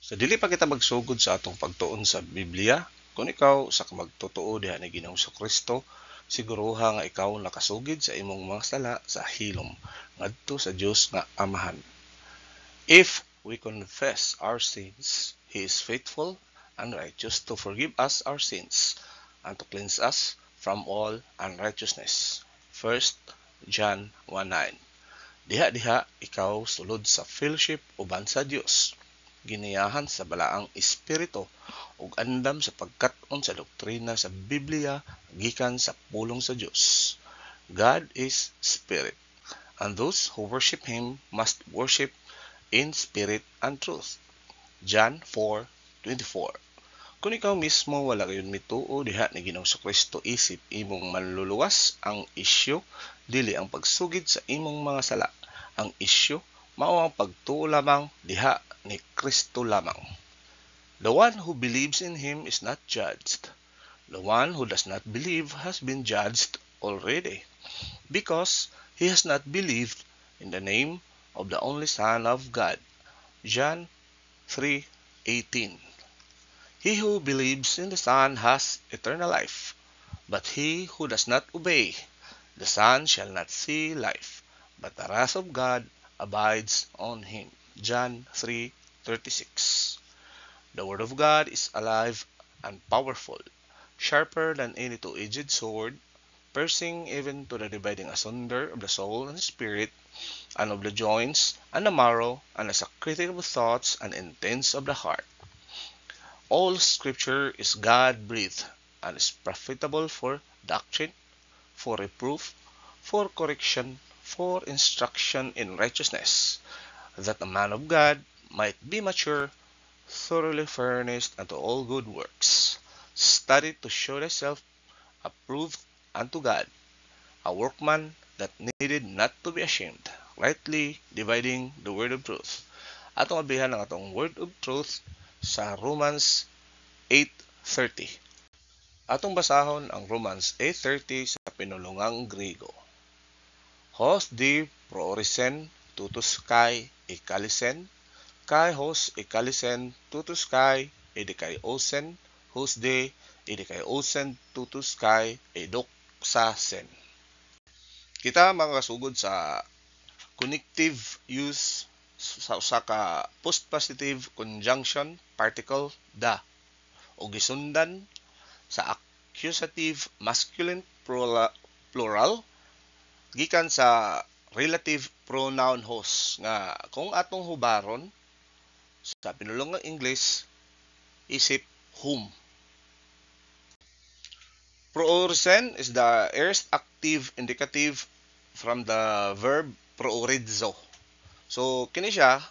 Sa dili pa kita magsugod sa atong pagtuon sa Biblia, kung ikaw sa magtotoo diha ni Ginoong Kristo, siguruha nga ikaw nakasugid sa imong mga sala sa hilom ngadto sa Dios nga Amahan. If we confess our sins, He is faithful and righteous to forgive us our sins and to cleanse us from all unrighteousness. 1 John 1:9. Diha-diha ikaw sulod sa fellowship uban sa Dios, giniyahan sa balaang espiritu ug andam sa pagkat-on sa doktrina sa Biblia gikan sa pulong sa Dios. God is spirit, and those who worship Him must worship in spirit and truth. John 4:24. Kung ikaw mismo wala kayon mituo diha ni Ginoong Kristo, isip imong manluluwas ang isyu dili ang pagsugid sa imong mga sala. Ang isyu mao ang pagtuo lamang diha ni Kristo lamang. The one who believes in Him is not judged. The one who does not believe has been judged already, because he has not believed in the name of the only Son of God. John 3:18. He who believes in the Son has eternal life, but he who does not obey the Son shall not see life, but the wrath of God abides on him. John 3:36. The Word of God is alive and powerful, sharper than any two-edged sword, piercing even to the dividing asunder of the soul and the spirit, and of the joints and the marrow, and is a critic of the thoughts and intents of the heart. All Scripture is God-breathed and is profitable for doctrine, for reproof, for correction, for instruction in righteousness, that the man of God might be mature, thoroughly furnished unto all good works. Study to show thyself approved unto God, a workman that needed not to be ashamed, rightly dividing the word of truth. Atong abihan ang atong word of truth sa Romans 8:30. Atong basahon ang Romans 8:30 sa pinulungang Griego. Hos di proorisen tutus kai ikalisen, kai hos ikalisen tutus kai idikaiosen, hos de idikaiosen tutus kai idoksasen. Kita mga kasugod sa connective use sa usa ka postpositive conjunction particle da o gisundan sa accusative masculine plural gikan sa relative pronoun hos nga kung atong hubaron sa pinulungang English isip whom. Proorisen is the aorist active indicative from the verb proorizo. So kini siya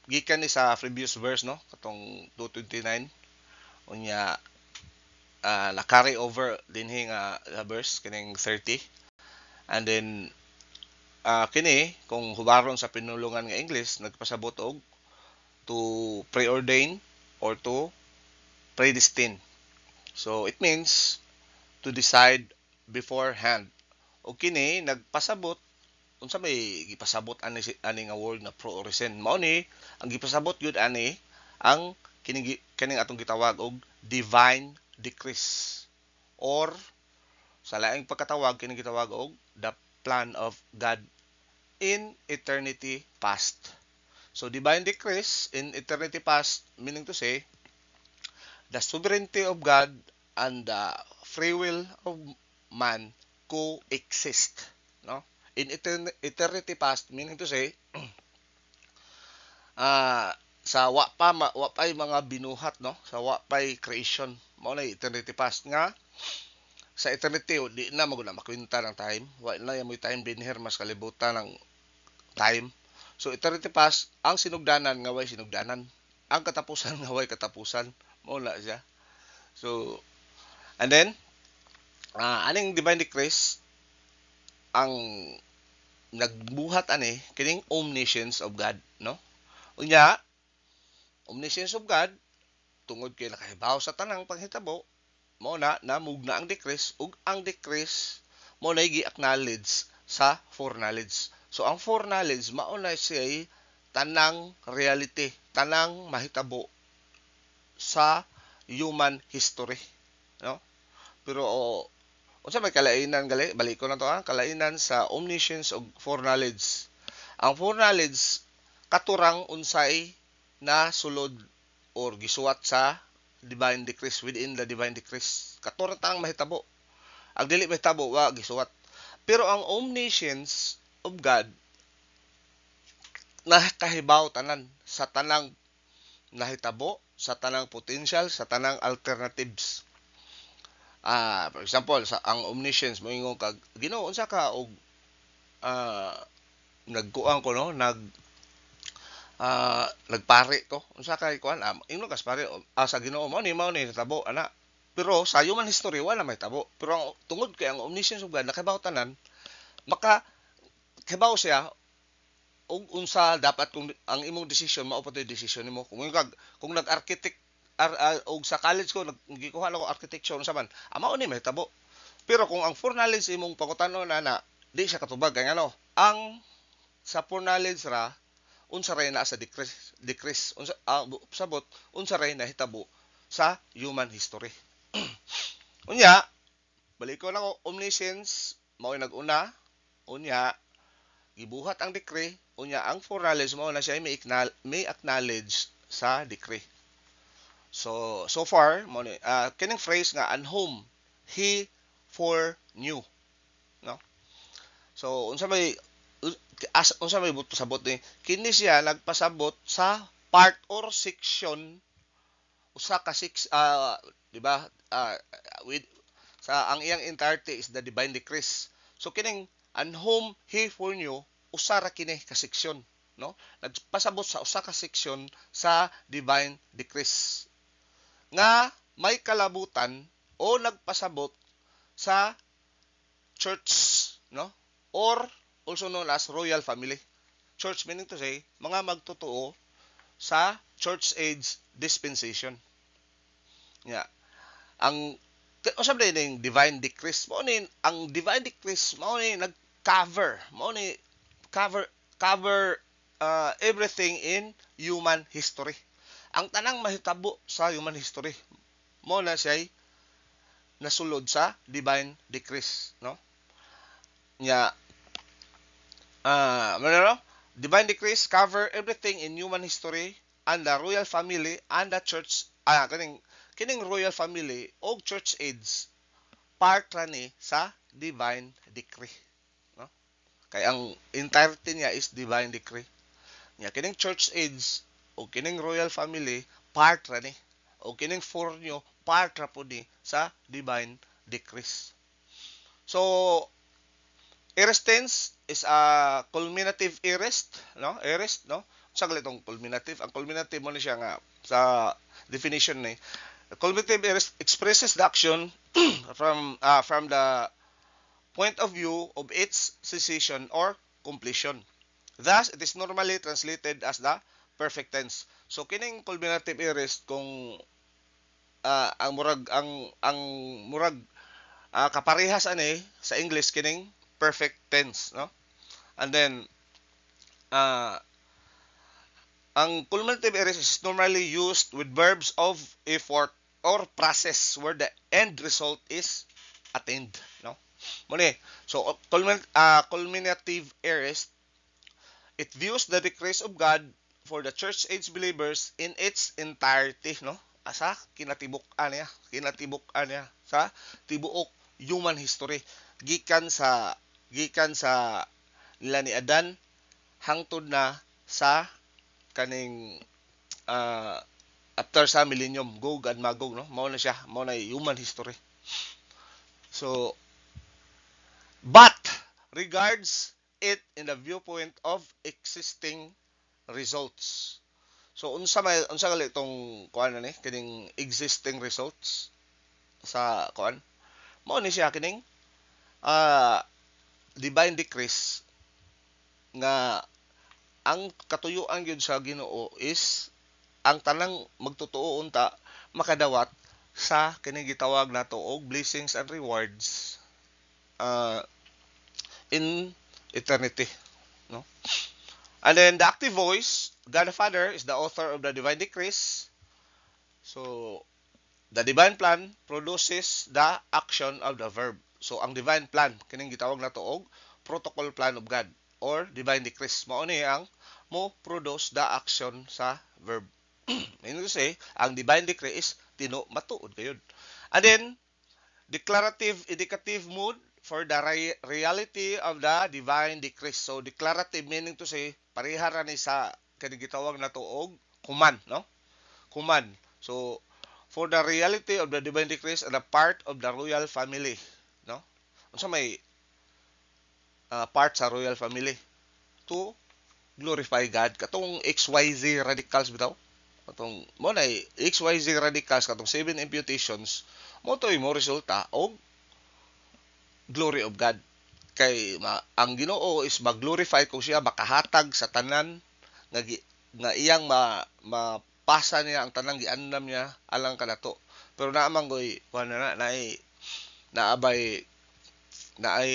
gikan ni sa previous verse no katong 2:29 unya na carry over dinhi nga verse kining 30, and then kini kung hubaron sa pinulungan nga English nagpasabot og to preordain or to predestine. So it means to decide beforehand. O kini nagpasabot unsa may gipasabot ani nga word na proorisen. Mao ni ang gipasabot gyud ani ang kining atong gitawag og divine decrees, or sa laing pagkatawag kining gitawag og the plan of God in eternity past. So divine decrees in eternity past, meaning to say the sovereignty of God and the free will of man coexist, no? In eternity past, meaning to say sa wa pay mga binuhat, no, sa wa pay creation, mao na eternity past nga sa eternity di na maguna makwenta ng time, wa na yung time binher mas kalibutan ng time. So eternity past ang sinugdanan nga way sinugdanan, ang katapusan nga way katapusan, mao na siya. So and then aning divine decrees ang nagbuhat ani kining omniscience of God, no? Unya, omniscience of God tungod kay nakahibaw sa tanang panghitabo, mao na namugna ang decrees, ug ang decrees mao na gi-acknowledge sa foreknowledge. So ang foreknowledge mao na siya tanang reality, tanang mahitabo sa human history, no? Pero unsa may kalainan gali, balik ko na to kalainan sa omniscience ug foreknowledge. Ang foreknowledge katurang unsay na sulod or gisuwat sa divine decrees, within the divine decrees. Katurang tang mahitabo. Ang dili mahitabo wa gisuwat. Pero ang omniscience of God nakahibaw tanan sa tanang nahitabo, sa tanang potential, sa tanang alternatives. For example, sa ang omniscience moingon kag Ginoo unsa ka og nagkuan ko no, nagpari ko. Unsa kay kuan ingno kas pare sa Ginoo mao ni natabo ana. Pero sa human history wala may tabo. Pero ang tungod kay ang omniscience of God nakahibaw tanan, maka kahibaw siya og unsa dapat kung ang imong decision mao pa decision nimo. Kung nag-architect og sa college ko nagikuha ako architecture unsa man, mao ni mahitabo. Pero kung ang foreknowledge imong pangutanon na di siya katubag kay ano, ang sa foreknowledge ra unsa ray na sa decrease unsa sabot unsa ray nahitabo sa human history. Unya, balik ko na ko omniscience mao nag-una, unya gibuhat ang decree, unya ang foreknowledge mo na siya may acknowledge sa decree. So far mo ni kining phrase nga and whom he foreknew, no? So unsa may buto sabot ni kini siya nagpasabot sa part or section usa ka di ba with sa ang iyang entirety is the divine decrees. So kining and whom he foreknew usa ra kini ka seksyon, no? Nagpasabot sa usa ka seksyon sa divine decrees nga may kalabutan o nagpasabot sa church, no? Or also known as royal family. Church meaning to say mga magtotoo sa church age dispensation. Yeah. Ang usab din ning divine decrees mo ni ang divine decrees mo ni nag-cover everything in human history. Ang tanang mahitabo sa human history mo na siya nasulod sa divine decrees, no? Nya divine decrees cover everything in human history and the royal family and the church kining royal family o church age part ra ni sa divine decree, no? Kay ang entirety niya is divine decree. Nya kining church age o kining royal family part ra ni o kining foreknew part ra pud ni sa divine decrees. So aorist tense is a culminative aorist, no? Aorist, no? Sa galitong culminative, ang culminative mo ni siya nga sa definition ni culminative aorist expresses the action from the point of view of its cessation or completion. Thus, it is normally translated as the perfect tense. So kining culminative aorist kung ang murag kaparehas ani sa English kining perfect tense, no? And then ang culminative aorist is normally used with verbs of effort or process where the end result is attained, no? Muna, so culminative aorist, it views the decrees of God for the church age believers in its entirety, no? Sa kinatibuk-an niya sa tibuok human history gikan sa nila ni Adan hangtod na sa kaning after sa millennium, Gog and Magog, no? Mao na human history. So but regards it in the viewpoint of existing results. So unsa gali itong kuan ni kining existing results sa kuan? Mao ni siya kining divine decrees nga ang katuyuan gyud sa Ginoo is ang tanang magtotoo unta makadawat sa kining gitawag nato og blessings and rewards in eternity, no? And then the active voice, God the Father is the author of the divine decrees. So the divine plan produces the action of the verb. So ang divine plan kining gitawag nato og protocol plan of God or divine decrees. Mao ni ang mo produce the action sa verb. Meaning to say, ang divine decree is matuod gayud. And then declarative indicative mood for the reality of the divine decrees. So declarative meaning to say pareha ra ni sa kani gitawag nato og command, no? Command. So for the reality of the divine decrees and a part of the royal family, no? Unsa may part sa royal family to glorify God katong XYZ radicals bitaw. Katong mo na XYZ radicals katong seven imputations mo to mo resulta og glory of God. Kay ang Ginoo is mag-glorify kung siya makahatag sa tanan nga iyang mapasa niya ang tanang giandam niya alang kanato. Pero naamang goy kuan na naabay naay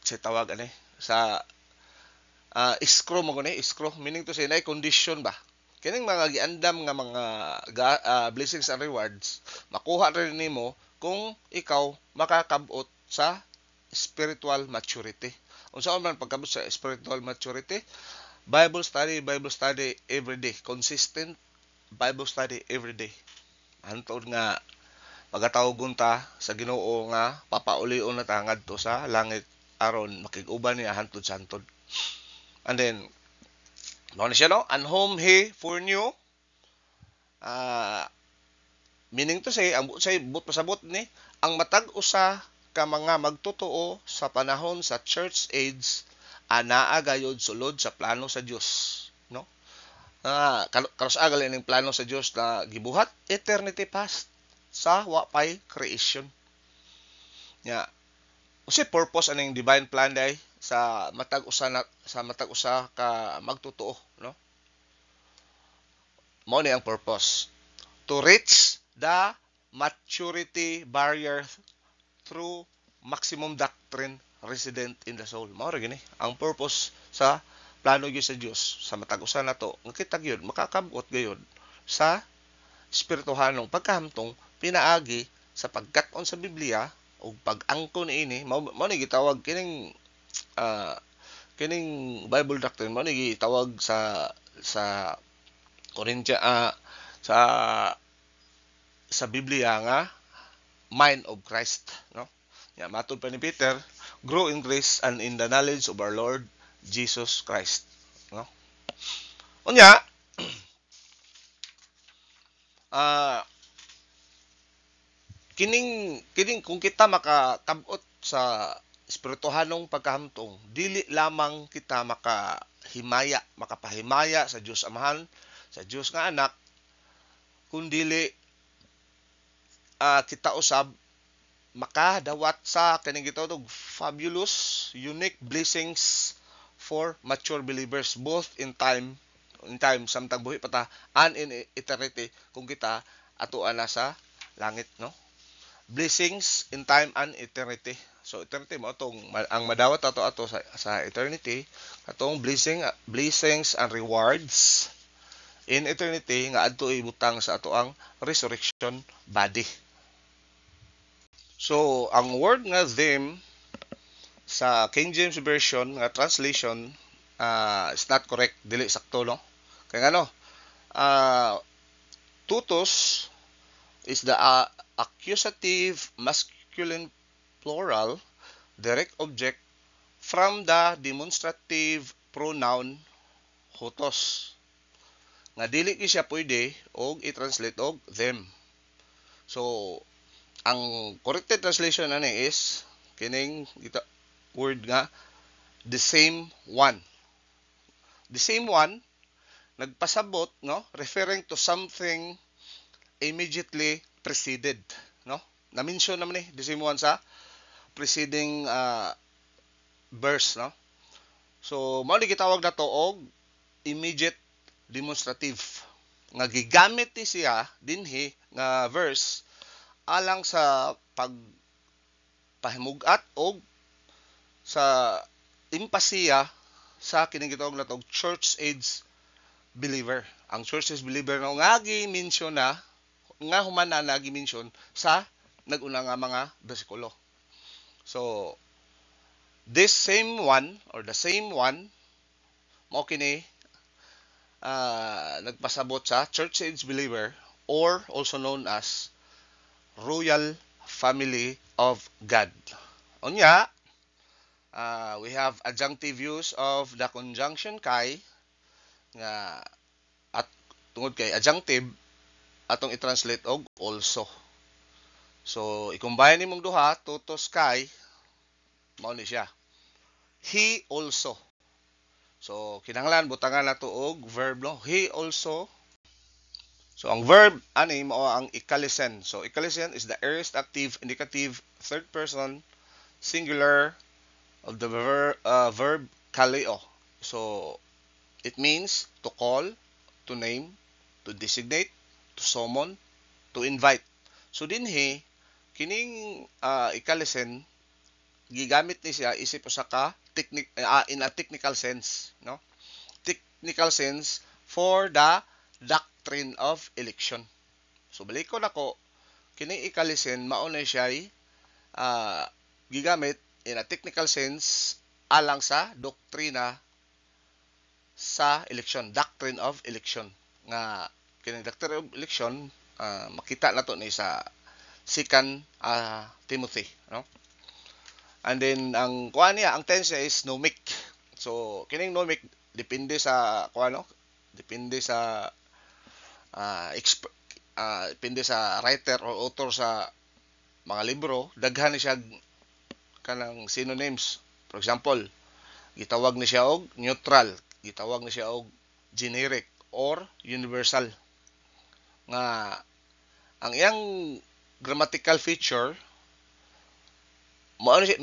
sa tawag ani sa iskro mo gani iskro meaning to say naay condition ba kining mga giandam nga mga blessings and rewards makuha rin nimo kung ikaw makakabot sa spiritual maturity. Unsa man pagkabot sa spiritual maturity? Bible study every day, consistent Bible study every day. Hantod nga magatawgon ta sa Ginoo nga papaulion na ta ngadto sa langit aron makig-uban niya hantod sa hantod. And then mao na siya no, and whom he foreknew, meaning to say ang say but pasabot ni ang matag usa ka mga magtotoo sa panahon sa church age anaa gayud sulod sa plano sa Dios, no? Karos agal ning plano sa Dios na gibuhat eternity past sa wapay creation. Nya, usi purpose aning divine plan day sa matag usa ka magtotoo, no? Mao ni ang purpose to reach the maturity barrier through maximum doctrine resident in the soul. Mao ra gini ang purpose sa plano gyud sa Dios sa matag usa nato nga kita gyud makakabot gayud sa espirituhanong pagkahamtong pinaagi sa pagkat-on sa Biblia ug pag-angkon ini mao ni gitawag kining Bible doctrine mao ni gitawag sa Korintia sa Biblia nga mind of Christ, no? Ya matud pa ni Peter, grow in grace and in the knowledge of our Lord Jesus Christ, no? Unya, kining kung kita makakabot sa espirituhanong pagkahamtong, dili lamang kita makapahimaya sa Dios Amahan, sa Dios nga anak, kundili kita usab makadawat sa kaning gitawag fabulous unique blessings for mature believers both in time samtang buhi pa ta and in eternity kung kita atuan na sa langit, no? Blessings in time and eternity. So eternity mo tong ang madawat ato sa eternity atong blessings and rewards in eternity nga adto ibutang sa ato ang resurrection body. So, ang word nga them sa King James Version nga translation is not correct, dili sakto, no? Kaya ano, tutos is the accusative masculine plural direct object from the demonstrative pronoun hutos. Nga dili ki siya pwede og i-translate og them. So, ang corrected translation ani is kining word nga the same one. The same one nagpasabot, no, referring to something immediately preceded, no? Na-mention naman ni the same one sa preceding verse, no? So mao ni gitawag nato og immediate demonstrative nga gigamit ni siya dinhi nga verse alang sa pagpahimugat og sa impasiya sa kining gitawag natog church age believer. Ang church age believer nga gi-mention na nga human na nagi-mention sa nag-una nga mga bersikulo. So this same one or the same one mao kini nagpasabot sa church age believer or also known as royal family of God. Unya, we have adjunctive use of the conjunction kay nga at tungod kay adjunctive atong i-translate og also. So i-combine nimong duha tutos kay mao ni siya. He also. So kinahanglan butangan nato og verb no. He also. So ang verb ani mao ang ikalisen. So ikalisen is the aorist active indicative third person singular of the verb kaleo. So it means to call, to name, to designate, to summon, to invite. So dinhi kining ikalisen gigamit ni siya isip usa ka in a technical sense, no? Technical sense for the doctrine of election. So balik ko nako kini ikalisen mao na siya gigamit in a technical sense alang sa doktrina sa election, doctrine of election. Nga kining doctrine of election makita nato ni sa 2 Timothy, no? And then ang kuan niya, ang tense niya is nomic. So kining nomic depende sa kuan no? Depende sa depende sa writer or author sa mga libro, daghan ni siya kanang synonyms. For example, gitawag ni siya og neutral, gitawag ni siya og generic or universal. Nga ang iyang grammatical feature mao ni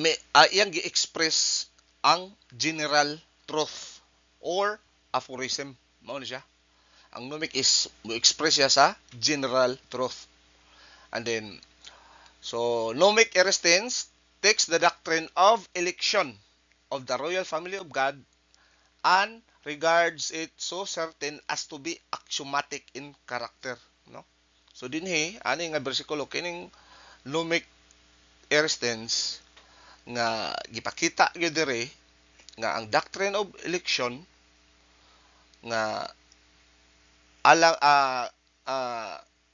iyang gi-express ang general truth or aphorism. Mao ni siya. Ang nomic is mo-express siya sa general truth. And then so nomic aorist tense takes the doctrine of election of the royal family of God and regards it so certain as to be axiomatic in character, no? So dinhi ani nga bersikulo kining nomic aorist tense nga gipakita gyud diri nga ang doctrine of election nga alang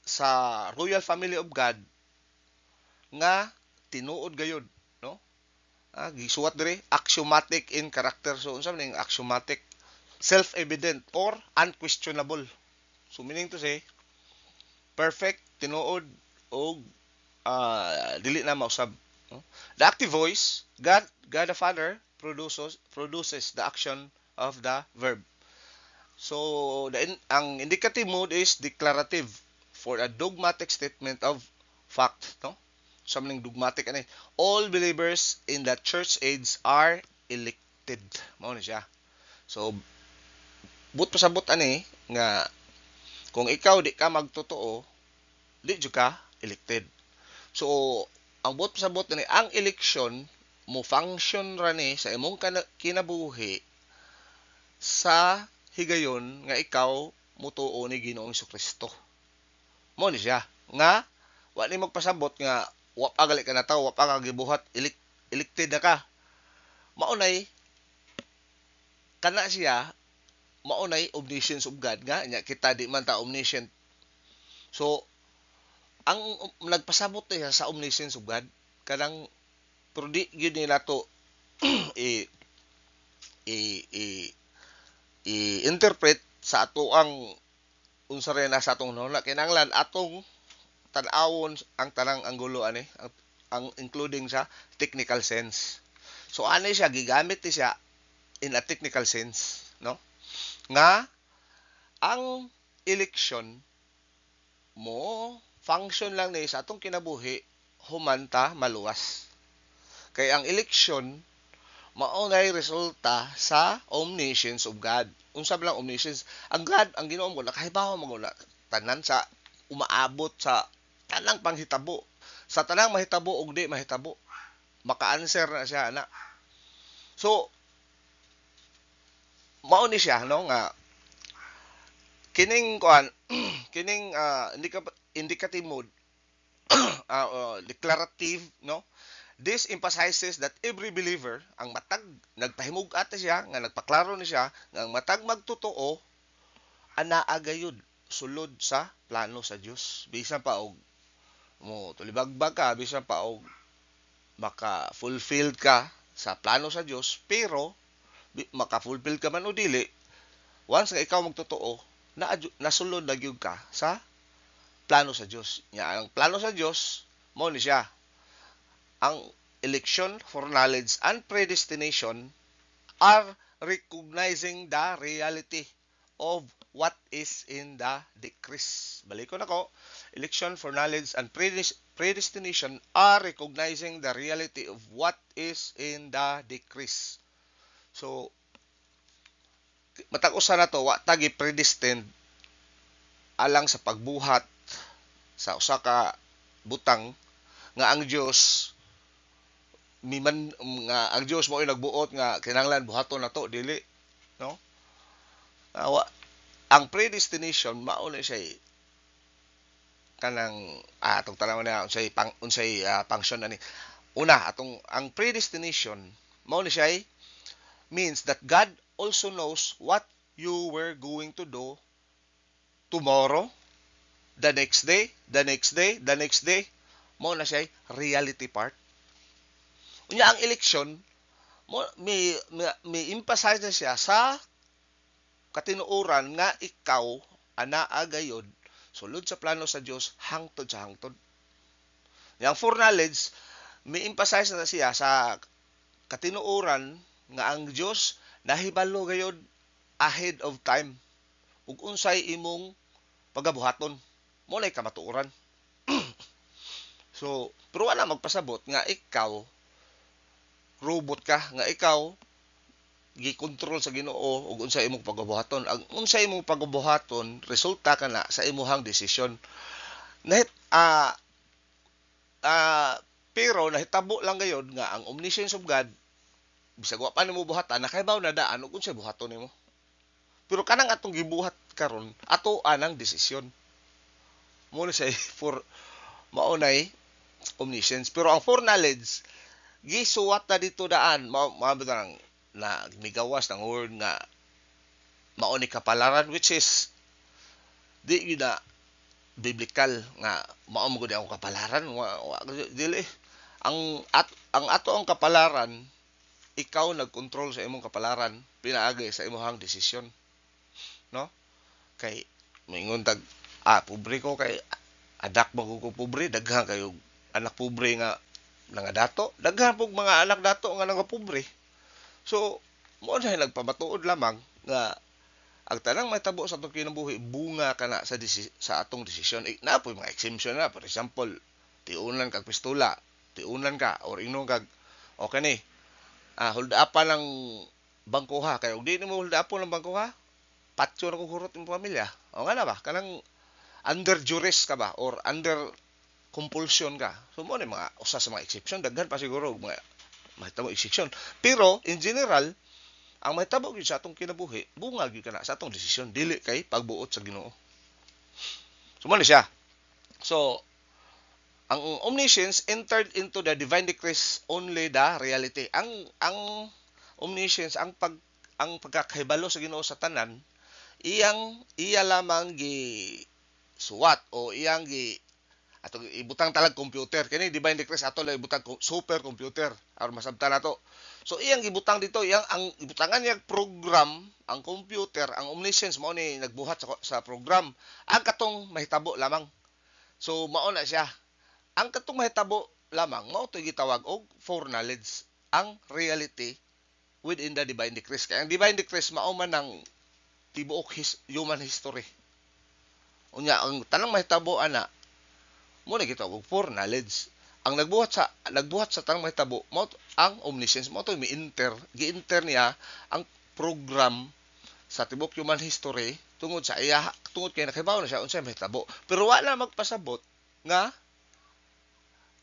sa royal family of God nga tinuod gayud, no? Gisuwat diri axiomatic in character. So unsa man ning axiomatic? Self-evident or unquestionable. So meaning to say perfect, tinuod og dili na mausab. No? The active voice, God the Father produces the action of the verb. So ang indicative mood is declarative for a dogmatic statement of fact, no? Something dogmatic ani. All believers in the church age are elected. Mao ni siya. So but pasabot ani nga kung ikaw di ka magtotoo, di jud ka elected. So ang buot pasabot ni ang election mo function ra ni sa imong kinabuhi sa higayon nga ikaw mutuo ni Ginoong Kristo. Mo ni siya nga wa ni magpasabot nga wa pa gali ka na tawo, wa pa ka gibuhat elected na ka. Maunay kana siya maunay omniscience of God nga nya kita di man ta omniscient. So ang nagpasabot niya sa omniscience of God kanang pero di gyud nila to i-interpret sa ato ang unsa rin na sa atong nuna kinahanglan atong tan-awon ang tanang anggulo ani ang including sa technical sense. So ani siya gigamit ni siya in a technical sense, no? Nga ang election mo function lang ni sa atong kinabuhi human ta maluwas. Kay ang election mao nay resulta sa omniscience of God. Unsa ba lang omniscience? Ang God, ang Ginoo mo nakahibaw mo na tanan sa umaabot sa tanang panghitabo. Sa tanang mahitabo ug di mahitabo. Maka-answer na siya ana. So mao ni siya no nga kining kuan kining indicative mode declarative no. This emphasizes that every believer ang matag nagpahimug-at siya nga nagpaklaro ni siya nga ang matag magtotoo anaa gayud sulod sa plano sa Dios. Bisan pa og mo tulibagbag ka, bisan pa og maka-fulfilled ka sa plano sa Dios, pero maka-fulfill ka man o dili, once nga ikaw magtotoo, nasulod na gyud ka sa plano sa Dios. Nya ang plano sa Dios mao ni siya ang election, foreknowledge, and predestination are recognizing the reality of what is in the decrees. Balik ko na ko. Election, foreknowledge, and predestination are recognizing the reality of what is in the decrees. So, matag-usa na to, wa tagi predestined alang sa pagbuhat sa usa ka butang nga ang Dios nga ang Dios mo ay nagbuot nga kinahanglan buhaton na to dili no. Ang predestination mao na siya kanang atong tanaw na unsay function ani. Una atong ang predestination mao ni siya means that God also knows what you were going to do tomorrow, the next day, the next day, the next day. Mao na siya reality part. Unya ang election may emphasize na siya sa katinuoran nga ikaw anaa gayud sulod sa plano sa Dios hangtod sa hangtod. Yang foreknowledge may emphasize na siya sa katinuoran nga ang Dios nahibalo gayud ahead of time ug unsay imong pagabuhaton. Mo lay kamatuoran. So, pero wala magpasabot nga ikaw robot ka, nga ikaw gi-control sa Ginoo ug unsa imong pagabuhaton. Ang unsa imong pagabuhaton resulta kana sa imong desisyon. Pero nahitabo lang gayud nga ang omniscience of God bisag wa pa nimo buhatan nakahibaw na daan ug unsay buhaton nimo. Pero kanang atong gibuhat karon ato anang desisyon. Mo na say for maunay omniscience. Pero ang foreknowledge gisuwat na dito daan mabutang na migawas ng word nga mao ni kapalaran which is di yun na biblical nga mao mo gud ang kapalaran dili ang ato ang kapalaran ikaw nagkontrol sa imong kapalaran pinaagi sa imong desisyon no kay mingon tag pobre ko kay adak mo ko pobre daghan kayo anak pobre nga dato daghan pog mga anak dato nga pobre. So mo na nagpamatuod lamang nga ang tanang mahitabo sa atong kinabuhi bunga kana sa atong desisyon. Na po mga exemption na, for example tiunan kag pistola, tiunan ka or ingnon kag okay ni hold upan ng bangkuha kay ug di nimo hold upon ng bangkuha patyo na kung hurot imong pamilya o nga na ba kanang under duress ka ba or under compulsion ka. So mo ni mga usa sa mga exception daghan pa siguro mga mahitabo exception. Pero in general ang mahitabo gyud sa atong kinabuhi bunga gyud kana sa atong desisyon dili kay pagbuot sa Ginoo. So mo ni siya. So ang omniscience entered into the divine decrees only the reality. Ang omniscience ang pagkakahibalo sa Ginoo sa tanan iya lamang gi suwat o iyang ato ibutang talag computer kini divine decrees ato lang ibutang super computer aron masabtan nato. So iyang gibutang dito ang ibutangan niya program ang computer ang omniscience mao ni nagbuhat sa program ang katong mahitabo lamang. So mao na siya ang katong mahitabo lamang mao to gitawag og foreknowledge ang reality within the divine decrees. Kaya ang divine decrees mao man ang tibuok human history. Unya ang tanang mahitabo ana mo na gitawag og foreknowledge. Ang nagbuhat sa tanang mahitabo mao ang omniscience mao to gi-enter niya ang program sa tibuok human history tungod kay nakahibaw na siya unsay mahitabo. Pero wala magpasabot nga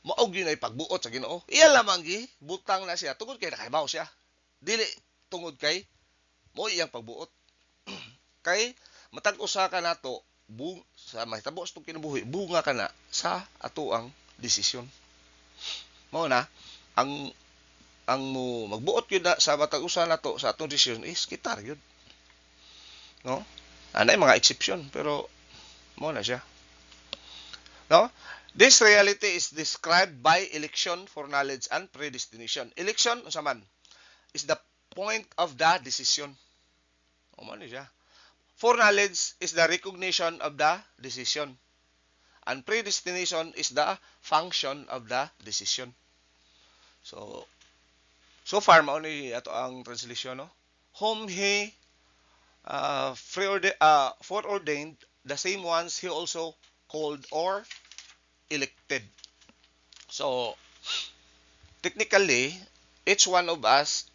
mao gyud ay pagbuot sa Ginoo. Iya lamang gi butang na siya tungod kay nakahibaw siya. Dili tungod kay Mo iyang pagbuot. Kay matag usa ka nato sa mahitabo sa kinabuhi, bunga ka na sa atoang desisyon. Mao na ang mo magbuot gyud na sa matag usa nato sa atong desisyon is kita gyud. No? Anay mga exception pero mo na siya. No? This reality is described by election, foreknowledge, and predestination. Election, unsa man, is the point of the decision. O man siya. Foreknowledge is the recognition of the decision. And predestination is the function of the decision. So far, mao ni ato ang translation, no? Whom he foreordained, the same ones he also called or elected. So, technically, each one of us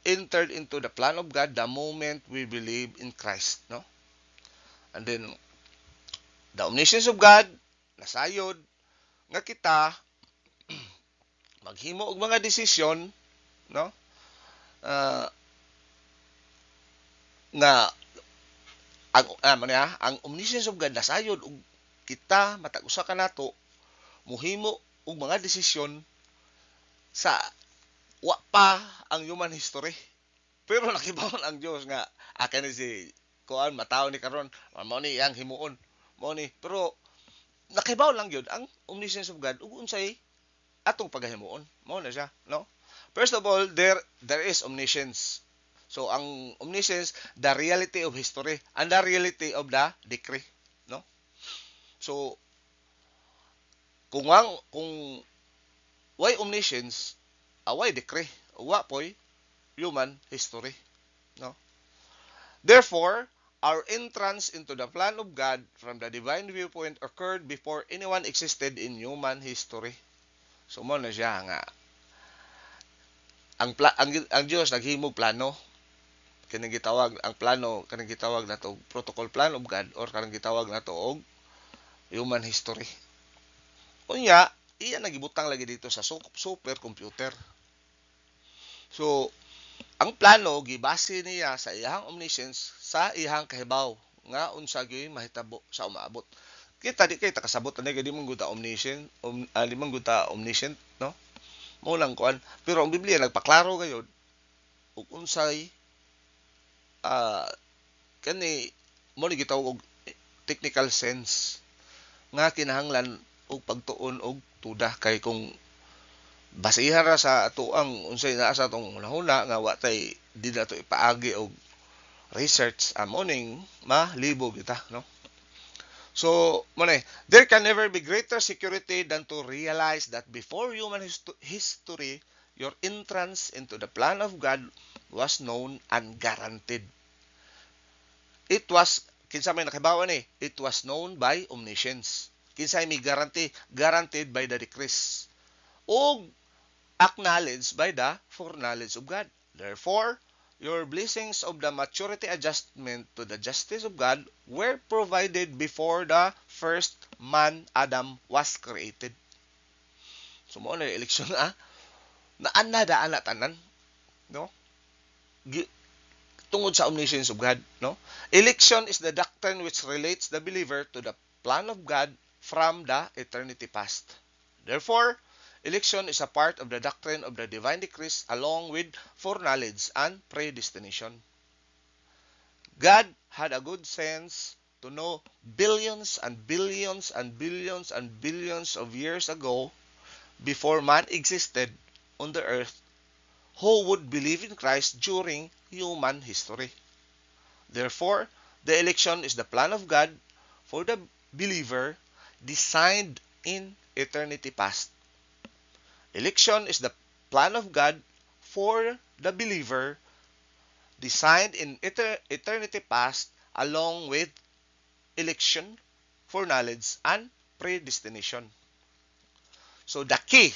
entered into the plan of God the moment we believe in Christ, no? And then, the omniscience of God, nasayod, nga kita, maghimo og mga desisyon, no? Nga, ang omniscience of God, nasayod, og kita, matag usa ka nato, muhimo og mga desisyon sa wa pa ang human history. Pero nakibawon ang Dios nga akin ni si kuan mataw ni karon mao ni yang himuon mao ni pero nakibaw lang gyud ang omniscience of God ug unsay atong pagahimuon mao na siya, no? First of all, there is omniscience. So ang omniscience, the reality of history and the reality of the decree, no? So kung why omniscience, why decree, wa poy human history, no? Therefore, our entrance into the plan of God from the divine viewpoint occurred before anyone existed in human history. So mo na siya nga ang Dios naghimog plano, kanang gitawag ang plano, kanang gitawag nato protocol plan of God or kanang gitawag nato og human history. Unya, iya nagibutang lagi dito sa supercomputer. So, ang plano gibase niya sa iyang omniscience sa iyang kahibaw nga unsa gyud mahitabo sa umaabot. Kita di kay takasabot ani di man gud ta omniscient, di man gud ta omniscient, no? Mo lang kuan. Pero ang Biblia nagpaklaro gayud ug unsay kani mo ni gitawag og technical sense nga kinahanglan og pagtuon og tuda kay kung basihan ra sa ato ang unsay naa sa atong hunahuna nga wa tay di na to ipaagi og research morning malibo kita, no? So there can never be greater security than to realize that before human history your entrance into the plan of God was known and guaranteed. It was kinsa may nakibawan it was known by omniscience. Kinsay may guaranteed by the decrees o acknowledged by the foreknowledge of God. Therefore, your blessings of the maturity adjustment to the justice of God were provided before the first man, Adam, was created. So, mo na eleksyon na daan na tanan, no? Tungod sa omniscience of God, no? Election is the doctrine which relates the believer to the plan of God from the eternity past. Therefore, election is a part of the doctrine of the divine decrees along with foreknowledge and predestination. God had a good sense to know billions and billions and billions and billions of years ago, before man existed on the earth, who would believe in Christ during human history. Therefore, the election is the plan of God for the believer designed in eternity past. Election is the plan of God for the believer designed in eternity past along with election, foreknowledge, and predestination. So the key,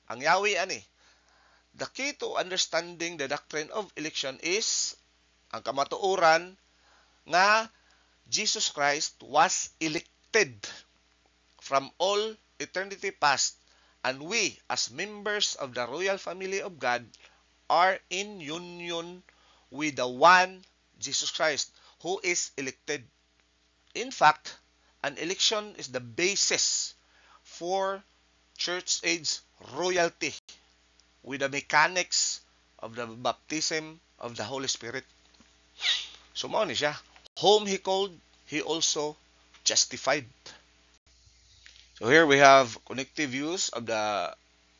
ang yawi ani, the key to understanding the doctrine of election is ang kamatuoran nga Jesus Christ was elected from all eternity past, and we as members of the royal family of God are in union with the one Jesus Christ who is elected. In fact, an election is the basis for church age royalty with the mechanics of the baptism of the Holy Spirit. So mao ni siya. Whom he called, he also justified. So here we have connective use of the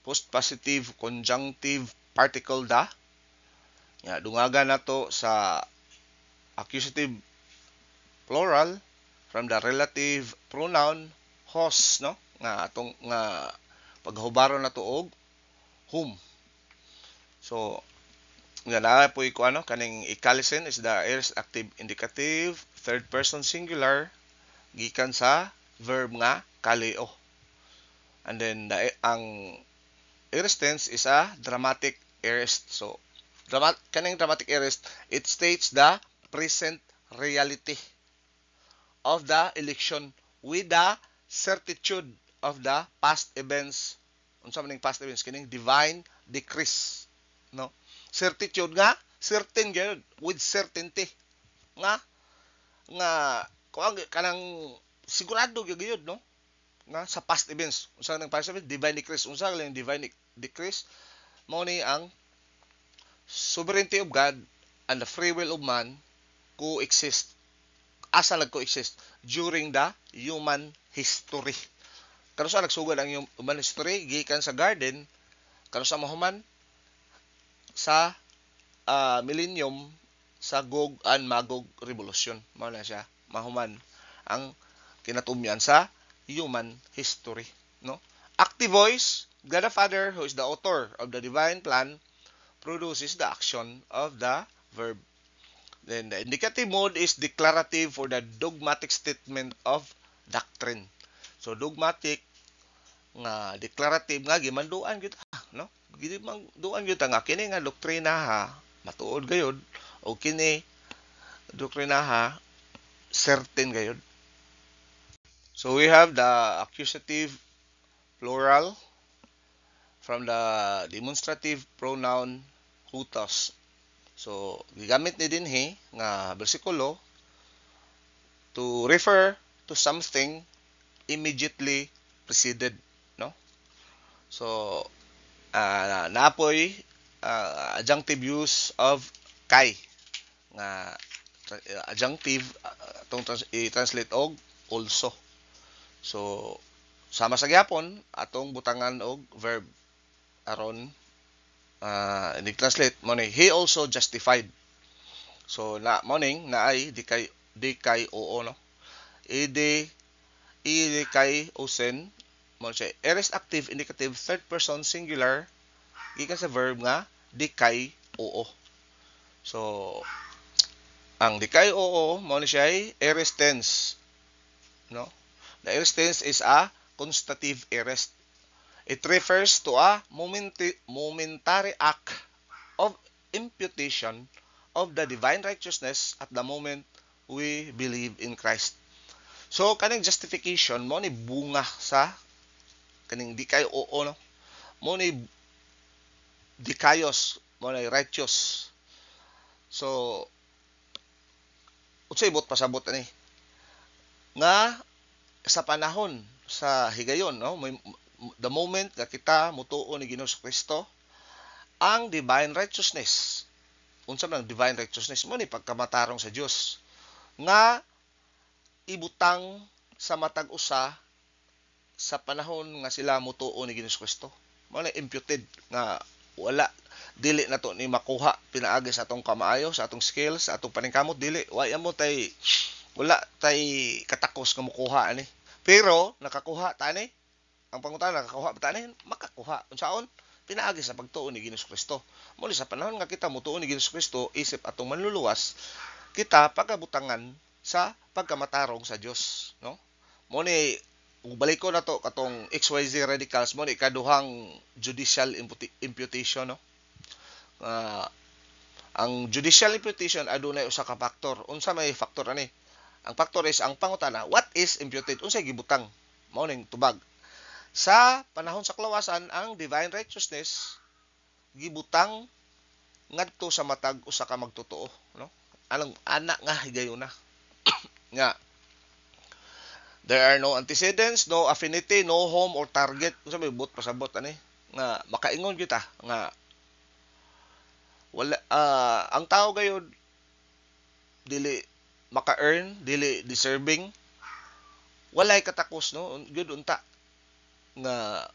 postpositive conjunctive particle da. Ya, dungagan nato sa accusative plural from the relative pronoun hos, no? Nga atong nga paghubaron nato og whom. So nga naa po ko ano kaning ikalisin is the aorist active indicative third person singular gikan sa verb nga kaleo. And then ang aorist tense is a dramatic aorist. So kaning dramatic aorist, it states the present reality of the election with the certitude of the past events. Unsa man ning past events kining divine decrees, no? Certitude nga certain gyud with certainty nga kuang kanang sigurado gyud, no? Nga sa past events. Unsa nang past events? Divine decrees. Unsa lang divine decrees? Mao ni ang sovereignty of God and the free will of man coexist. Asa nag-coexist during the human history. Kano sa nagsugod ang human history gikan sa garden kano sa mahuman sa millennium sa Gog and Magog revolution. Mao na siya mahuman ang kinatumyan sa human history, no? Active voice, God the Father who is the author of the divine plan produces the action of the verb. Then the indicative mode is declarative for the dogmatic statement of doctrine. So dogmatic nga declarative nga gimanduan gyud, no? Gimanduan gyud nga kini nga doktrina ha matuod gayud o kini doktrina ha certain gayud. So we have the accusative plural from the demonstrative pronoun hutos. So gigamit ni dinhi nga bersikulo to refer to something immediately preceded, no? So naapoy adjunctive use of kay nga adjunctive atong i-translate og also. So sama sa gyapon atong butangan og verb aron ni-translate mo ni he also justified. So mo ning naay di kay oo, no? Ide kay osen mo siya aorist active indicative third person singular gikan sa verb nga di kay oo. So ang di kay oo mo ni siya aorist tense, no? The aorist tense is a constative aorist. It refers to a momentary act of imputation of the divine righteousness at the moment we believe in Christ. So kaning justification mo ni bunga sa kaning di kay oo, no? Mo ni dikayos, mo ni righteous. So unsay bot pasabot ani nga sa panahon sa higayon, no? The moment nga kita mutuo ni Ginoong Kristo, ang divine righteousness. Unsa man ang divine righteousness? Mo ni pagkamatarong sa Dios nga ibutang sa matag usa sa panahon nga sila mutuo ni Ginoong Kristo. Mo na imputed nga wala dili nato ni makuha pinaagi sa atong kamaayo, sa atong skills, sa atong paningkamot dili. Wala mo tay wala tay katakos nga mukuha ani. Pero nakakuha tani. Ang pangutana nakakuha ba tani? Makakuha. Unsaon? Pinaagi sa pagtuo ni Ginoong Kristo. Muli sa panahon nga kita mutuo ni Ginoong Kristo, isip atong manluluwas, kita pagabutangan sa pagkamatarong sa Dios, no? Mo ni balik ko na to katong XYZ radicals mo ni kaduhang judicial imputation, no? Ang judicial imputation adunay usa ka factor. Unsa may factor ani? Ang factor is ang pangutana, what is imputed? Unsay gibutang? Mao ning tubag. Sa panahon sa kaluwasan, ang divine righteousness gibutang ngadto sa matag usa ka magtotoo, no? Anong anak nga higayon na nga there are no antecedents, no affinity, no home or target. Unsa may but pasabot ani nga makaingon kita nga wala ang tao gayud dili maka-earn, dili deserving, walay katakos, no? Good unta nga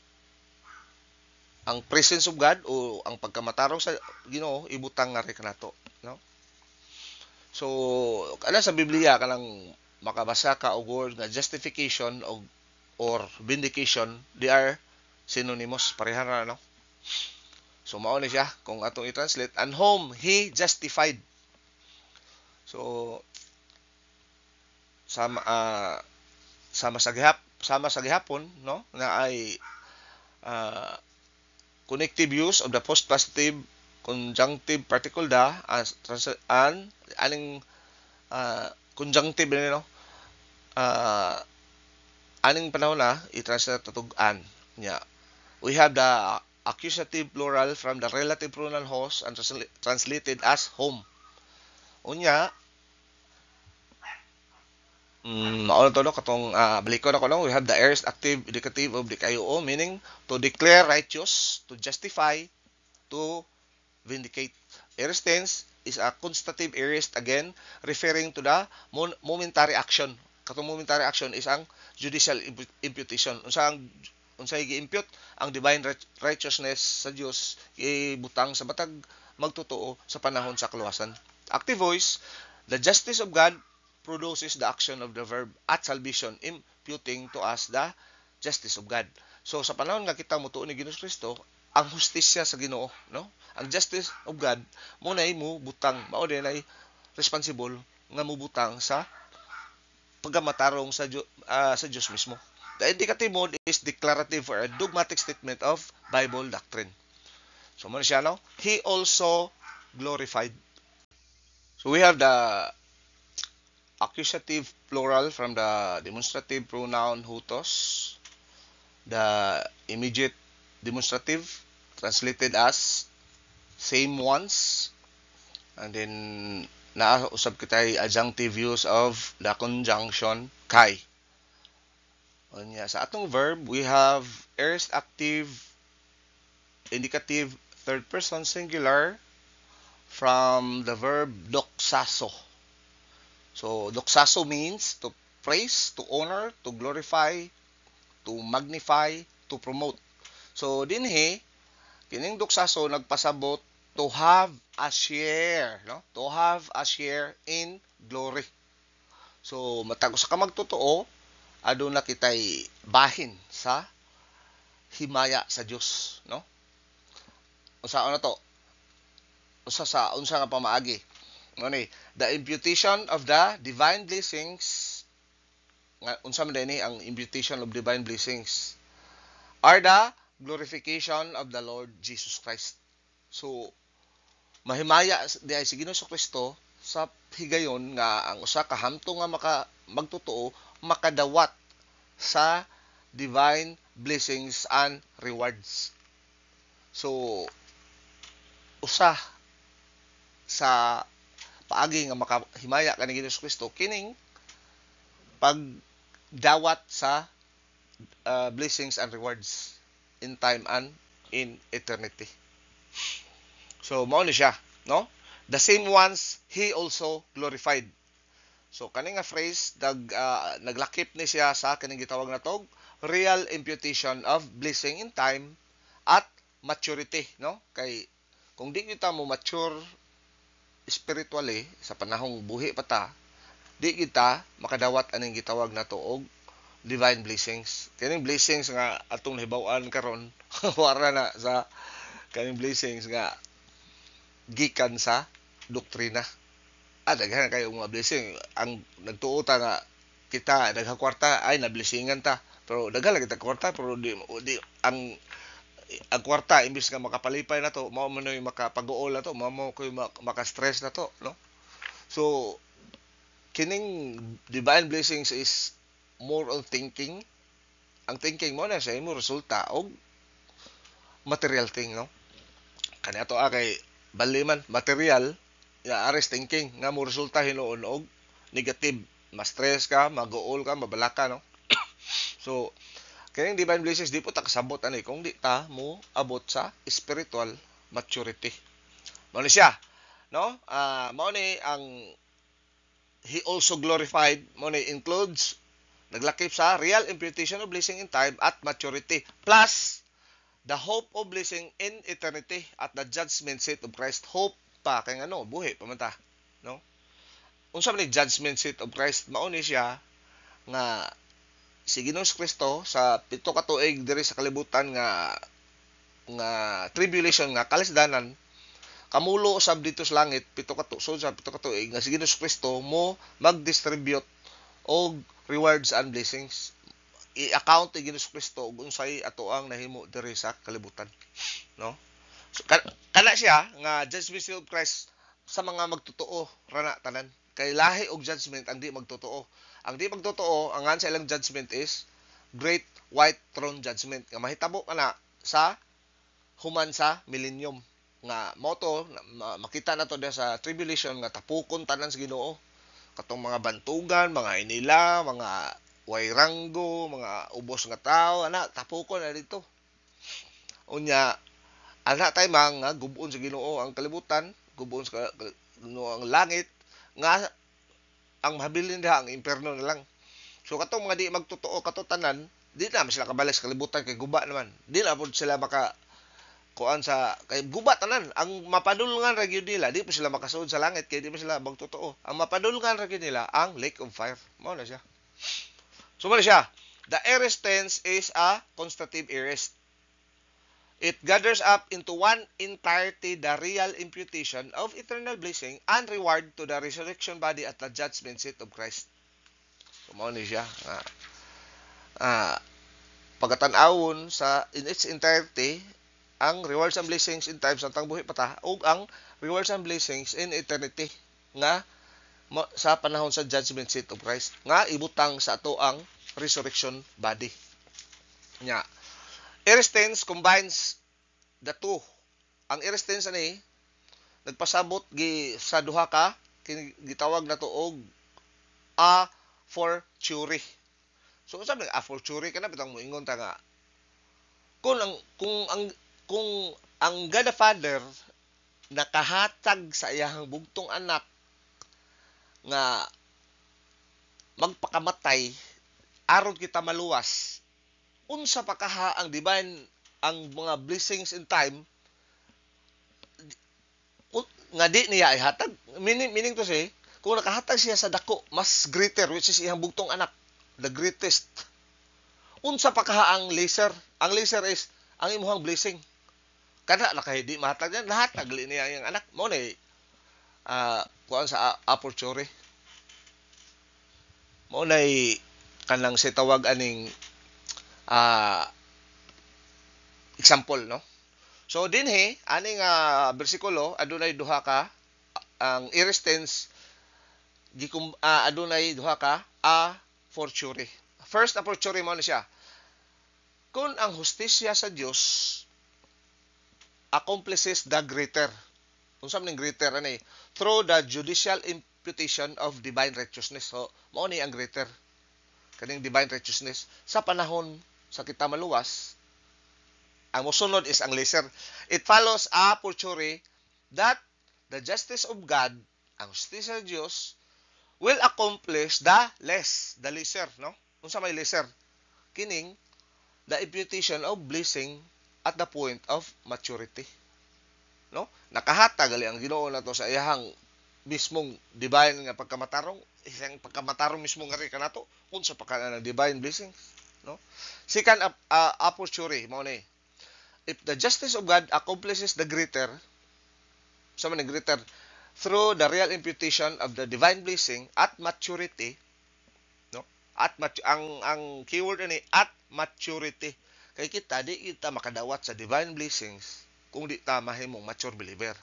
ang presence of God o ang pagkamatarong sa Ginoo ibutang nga rin kanato, no? So kana sa Biblia kanang makabasa ka og word nga justification or vindication, they are synonymous, pareha na, no? So mao ni siya kung atong i-translate, and whom he justified. So sama sama sa gihapon, no, na ay uh, connective use of the post positive conjunctive particle da as and aning conjunctive ni, no, uh, aning panahon na i-translate tutug-an nya. We have the accusative plural from the relative pronoun host and translated as home. Unya, mao to, no, katong balikon ako, no, we have the aorist active indicative of the KOO, meaning to declare righteous, to justify, to vindicate. Aorist tense is a constative aorist, again referring to the momentary action. Katong momentary action is ang judicial imputation. Unsay gi-impute ang divine righteousness sa Dios ibutang sa matag magtotoo sa panahon sa kaluwasan. Active voice, the justice of God produces the action of the verb at salvation, imputing to us the justice of God. So sa panahon nga kita motuo ni Ginoong Kristo, ang hustisya sa Ginoo, no? Ang justice of God mo nay mo butang, mao din ay responsible nga mubutang sa pagamatarong sa Dios mismo. The indicative mode is declarative for a dogmatic statement of Bible doctrine. So mo siya, no? He also glorified. So we have the accusative plural from the demonstrative pronoun hutos, the immediate demonstrative translated as same ones, and then nausab kitay adjunctive use of the conjunction kai. Unya sa atong verb, we have aorist active indicative third person singular from the verb doxaso. So doxaso means to praise, to honor, to glorify, to magnify, to promote. So dinhi kining doxaso nagpasabot to have a share, no? To have a share in glory. So matag usa ka magtotoo, aduna kitay bahin sa himaya sa Dios, no? Unsa na to? Unsa nga pamaagi? Ano ni? The imputation of the divine blessings, nga unsa man dinhi ang imputation of divine blessings, are the glorification of the Lord Jesus Christ. So mahimaya diay si Ginoong Kristo sa higayon nga ang usa ka hamtong nga magtotoo makadawat sa divine blessings and rewards. So usa sa paagi nga makahimaya kani Ginoong Kristo kining pagdawat sa blessings and rewards in time and in eternity. So mao ni siya, no? The same ones he also glorified. So kani nga phrase naglakip ni siya sa kining gitawag na tog real imputation of blessing in time at maturity, no? Kay kung di kita mo mature spiritually sa panahong buhi pa ta, di kita makadawat aning gitawag na to og divine blessings. Kining blessings nga atong nahibaw-an karon wara na sa kaning blessings nga gikan sa doktrina. Daghan kayo mga blessing. Ang nagtuo ta nga kita daghang kwarta ay nablessingan ta. Pero daghan lagi ta kwarta, pero di ang kwarta imbis nga makapalipay na to, mao man yung makapag-uol na to, mao ko maka-stress na to, no? So kining divine blessings is more on thinking. Ang thinking mo na sa imo resulta og material thing, no? Kani ato kay baliman material nga ares thinking nga mo resulta hinuon og negative, ma-stress ka, mag-uol ka, mabalaka, no? So kining divine blessings di po ta kasabot ani kung di ta mo abot sa spiritual maturity. Mao ni siya, no? Mao ni ang he also glorified, mao ni includes naglakip sa real imputation of blessing in time at maturity plus the hope of blessing in eternity at the judgment seat of Christ. Hope pa kay ano, buhi pa man ta, no? Unsa man ni judgment seat of Christ? Mao ni siya nga si Ginoong Kristo sa pito ka tuig diri sa kalibutan nga tribulation nga kalisdanan kamulo usab dito sa langit pito ka tuig nga si Ginoong Kristo mo mag-distribute og rewards and blessings. I-account ni Ginoong Kristo og unsay atoang nahimo diri sa kalibutan, no? So, kana siya nga judgment seat of Christ sa mga magtotoo rana tanan. Kay lahi og judgment ang di magtotoo. Ang di magtotoo, ang sa ilang judgment is Great White Throne Judgment. Nga mahitabo kana sa human sa millennium. Nga moto, makita na to sa tribulation nga tapukon tanan sa Ginoo. Katong mga bantugan, mga inila, mga wairanggo, mga ubos nga tao, ana, tapukon na dito. Unya, ana tay mga gubon sa Ginoo ang kalibutan, gubon sa Ginoo ang langit, nga ang mahabilin diha ang impierno na lang. So katong mga di magtotoo katotanan, di na sila kabalik sa kalibutan kay guba naman. Di na pud sila maka kuan sa kay guba tanan. Ang mapadulngan ra gyud nila, di pa sila makasuod sa langit kay di pa sila magtotoo. Ang mapadulngan ra gyud nila ang lake of fire. Mao na siya. So mao na siya. The aorist tense is a constative aorist. It gathers up into one entirety the real imputation of eternal blessing and reward to the resurrection body at the judgment seat of Christ. So, mao ni siya. Pagkatan-awon sa in its entirety, ang rewards and blessings in times ng buhi pata, o ang rewards and blessings in eternity nga sa panahon sa judgment seat of Christ nga ibutang sa ato ang resurrection body. Nya. Aorist tense combines the two. Ang aorist tense ani nagpasabot sa duha ka gitawag na to og a fortiori. So unsa man a fortiori kana bitang moingon ta nga kung ang God the Father nakahatag sa iyang bugtong anak nga magpakamatay aron kita maluwas, unsa pa kaha ang divine ang mga blessings in time nga di niya ihatag. Meaning to say, kung nakahatag siya sa dako, mas greater, which is iyang bugtong anak, the greatest. Unsa pa kaha ang laser? Ang laser is ang imuhang blessing. Kada nakahidi mahatag niya, nahatag niya iyang anak. Mo ni kuan sa aperture. Mo na kanang si tawag aning example, no? So dinhi aning bersikulo adunay duha ka ang aorist tense adunay duha ka a fortiori. First a fortiori mo na siya. Kung ang hustisya sa Dios accomplishes the greater. Unsa man greater ani? Through the judicial imputation of divine righteousness. So mao ni ang greater kaning divine righteousness sa panahon sa kita maluwas. Ang mosunod is ang lesser. It follows a fortiori that the justice of God, ang justisya ng Diyos, will accomplish the lesser, no? Unsa may lesser? Kining the imputation of blessing at the point of maturity. No? Nakahatag gali ang Ginoo nato sa iyang mismong divine nga pagkamatarong, isang pagkamatarong mismo nga ri kanato, unsa pa kana divine blessings, no? Second a fortiori mao ni. If the justice of God accomplishes the greater, so man greater, through the real imputation of the divine blessing at maturity, no? Ang keyword ni at maturity. Kay kita di kita makadawat sa divine blessings kung di ta mahimong mature believer.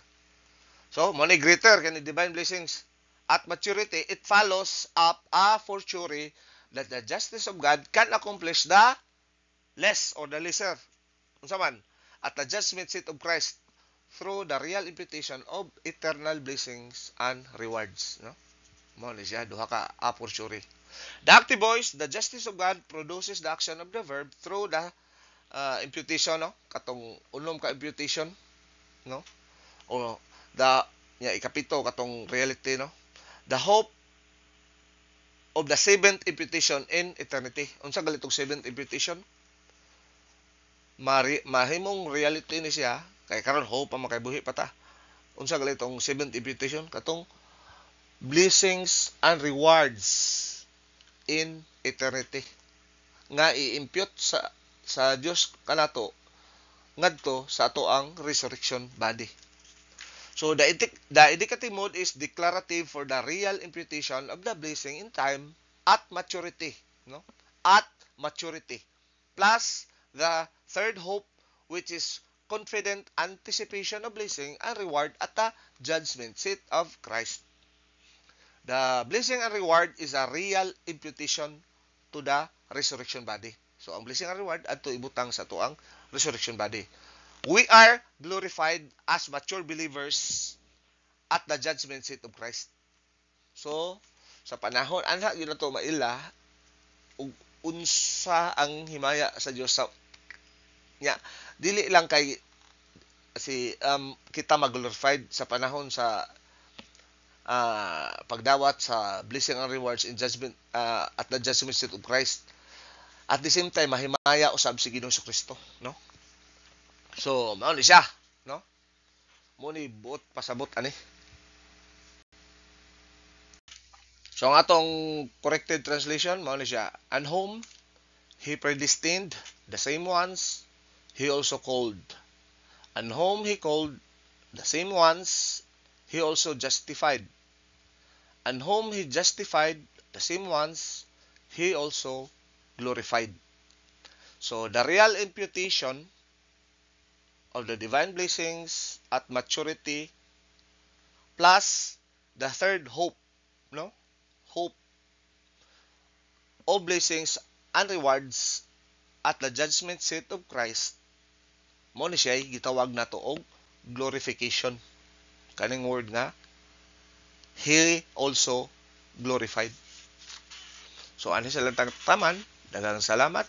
So, mo ni greater kani divine blessings at maturity, it follows up a fortiori that the justice of God can accomplish the less or the lesser. Unsa man? At the judgment seat of Christ through the real imputation of eternal blessings and rewards, no? Mo ni siya duha ka a fortiori. The active voice, the justice of God produces the action of the verb through the imputation, no? Katong unom ka imputation, no? O the ikapito katong reality, no? The hope of the seventh imputation in eternity. Unsa galitong seventh imputation? Mahimong reality ni siya kay karon hope pa makaibuhi pa ta. Unsa galitong seventh imputation? Katong blessings and rewards in eternity nga i-impute sa Dios kanato ngadto sa ato ang resurrection body. So the indicative mode is declarative for the real imputation of the blessing in time at maturity, no? At maturity. Plus the third hope, which is confident anticipation of blessing and reward at the judgment seat of Christ. The blessing and reward is a real imputation to the resurrection body. So ang blessing and reward adto ibutang sa tuang resurrection body. We are glorified as mature believers at the judgment seat of Christ. So sa panahon anha gyud nato maila ug unsa ang himaya sa Dios sa nya dili lang kay kita mag-glorified sa panahon sa pagdawat sa blessing and rewards in judgment at the judgment seat of Christ. At the same time mahimaya usab si Ginoong Kristo, no? So mao ni siya, no? Mo ni buot pasabot ani. So ang atong corrected translation mao ni siya, and whom he predestined, the same ones he also called, and whom he called, the same ones he also justified, and whom he justified, the same ones he also glorified. So the real imputation of the divine blessings at maturity plus the third hope, no? Hope of blessings and rewards at the judgment seat of Christ. Mo ni siya gitawag nato og glorification. Kaning word nga he also glorified. So ano sa lang taman, daghang salamat.